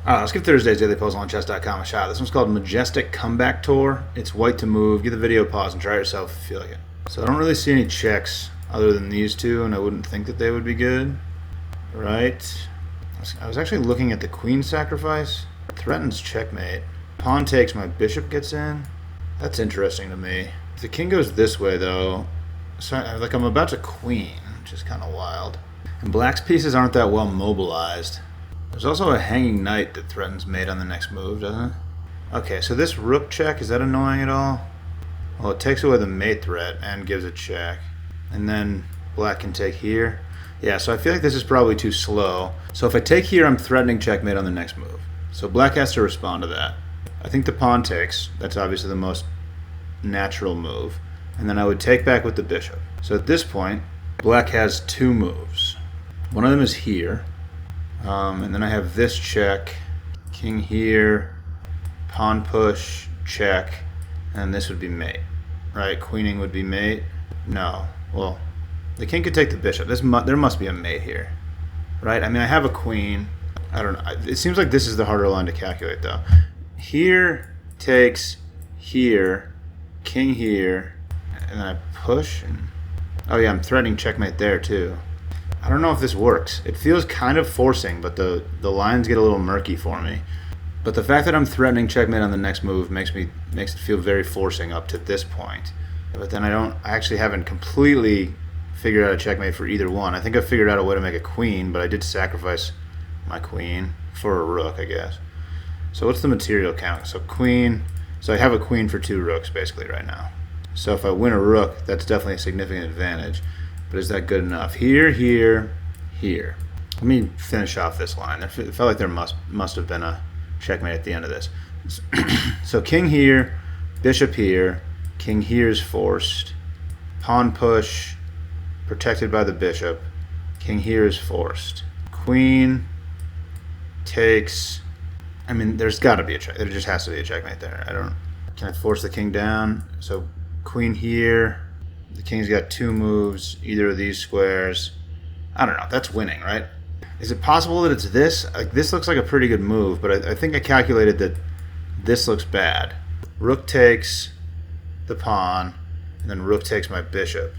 Alright, let's give Thursday's Daily Puzzle on chess.com a shot. This one's called Majestic Comeback Tour. It's white to move. Give the video a pause and try it yourself if you feel like it. So I don't really see any checks other than these two, and I wouldn't think that they would be good. Right. I was actually looking at the queen sacrifice. Threatens checkmate. Pawn takes, my bishop gets in. That's interesting to me. If the king goes this way, though, so like I'm about to queen, which is kind of wild. And black's pieces aren't that well mobilized. There's also a hanging knight that threatens mate on the next move, doesn't it? Okay, so this rook check, is that annoying at all? Well, it takes away the mate threat and gives a check. And then black can take here. Yeah, so I feel like this is probably too slow. So if I take here, I'm threatening checkmate on the next move. So black has to respond to that. I think the pawn takes. That's obviously the most natural move. And then I would take back with the bishop. So at this point, black has two moves. One of them is here. And then I have this check, king here, pawn push, check, and this would be mate, right? Queening would be mate. No, well, the king could take the bishop. There must be a mate here, right? I mean, I have a queen. I don't know. It seems like this is the harder line to calculate, though. Here takes here, king here, and then I push. And oh yeah, I'm threatening checkmate there too. I don't know if this works. It feels kind of forcing, but the lines get a little murky for me. But the fact that I'm threatening checkmate on the next move makes it feel very forcing up to this point. But then I actually haven't completely figured out a checkmate for either one. I think I figured out a way to make a queen, but I did sacrifice my queen for a rook, I guess. So what's the material count? So queen. So I have a queen for two rooks basically right now. So if I win a rook, that's definitely a significant advantage. But is that good enough? Here, here, here. Let me finish off this line. It felt like there must have been a checkmate at the end of this. So king here, bishop here, king here is forced, pawn push, protected by the bishop, king here is forced, queen takes. I mean, there's got to be a check. There just has to be a checkmate there. Can I force the king down? So queen here. The king's got two moves, either of these squares. I don't know. That's winning, right? Is it possible that it's this? Like, this looks like a pretty good move, but I think I calculated that this looks bad. Rook takes the pawn, and then rook takes my bishop.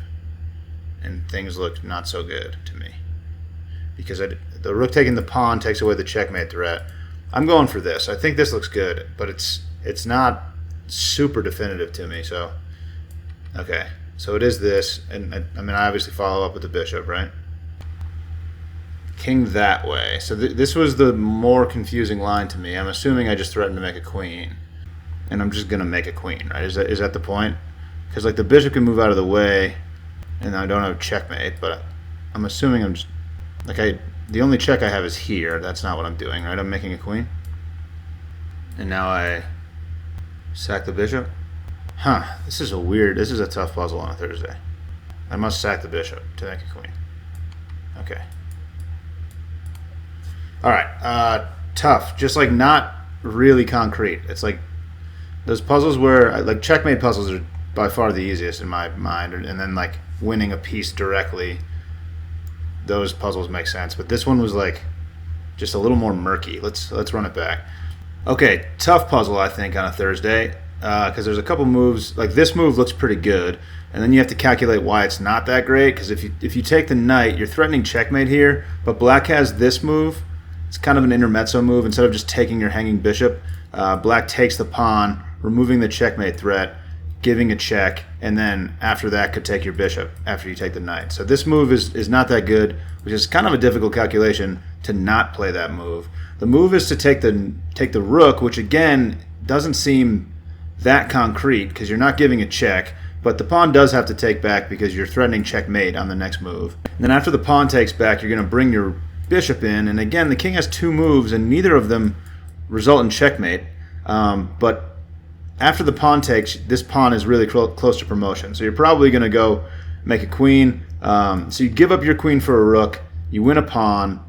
And things look not so good to me. Because the rook taking the pawn takes away the checkmate threat. I'm going for this. I think this looks good, but it's not super definitive to me, so... Okay. So it is this, and I mean, I obviously follow up with the bishop, right? King that way. So this was the more confusing line to me. I'm assuming I just threatened to make a queen, and I'm just going to make a queen, right? Is that the point? Because, like, the bishop can move out of the way, and I don't have checkmate, but I'm assuming I'm just... Like, the only check I have is here. That's not what I'm doing, right? I'm making a queen. And now I sack the bishop. Huh, this is a tough puzzle on a Thursday. I must sack the bishop to make a queen. Okay. Alright, tough. Just like not really concrete. It's like those puzzles where, like checkmate puzzles are by far the easiest in my mind. And then like winning a piece directly, those puzzles make sense. But this one was like just a little more murky. Let's run it back. Okay, tough puzzle I think on a Thursday. Because there's a couple moves, like this move looks pretty good, and then you have to calculate why it's not that great, because if you take the knight, you're threatening checkmate here, but black has this move. It's kind of an intermezzo move. Instead of just taking your hanging bishop, black takes the pawn, removing the checkmate threat, giving a check, and then after that could take your bishop after you take the knight. So this move is not that good, which is kind of a difficult calculation to not play that move. The move is to take the rook, which again doesn't seem that concrete because you're not giving a check, but the pawn does have to take back because you're threatening checkmate on the next move. And then after the pawn takes back, you're going to bring your bishop in, and again the king has two moves and neither of them result in checkmate, but after the pawn takes, this pawn is really close to promotion, so you're probably going to go make a queen. So you give up your queen for a rook, you win a pawn,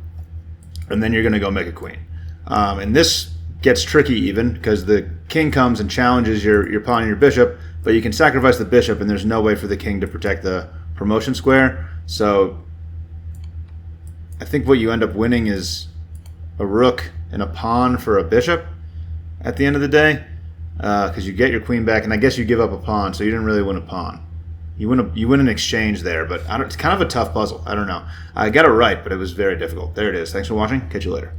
and then you're going to go make a queen. And this gets tricky even because the king comes and challenges your pawn and your bishop, but you can sacrifice the bishop and there's no way for the king to protect the promotion square. So I think what you end up winning is a rook and a pawn for a bishop at the end of the day, because you get your queen back, and I guess you give up a pawn, so you didn't really win a pawn. You win an exchange there, but it's kind of a tough puzzle. I don't know. I got it right, but it was very difficult. There it is. Thanks for watching. Catch you later.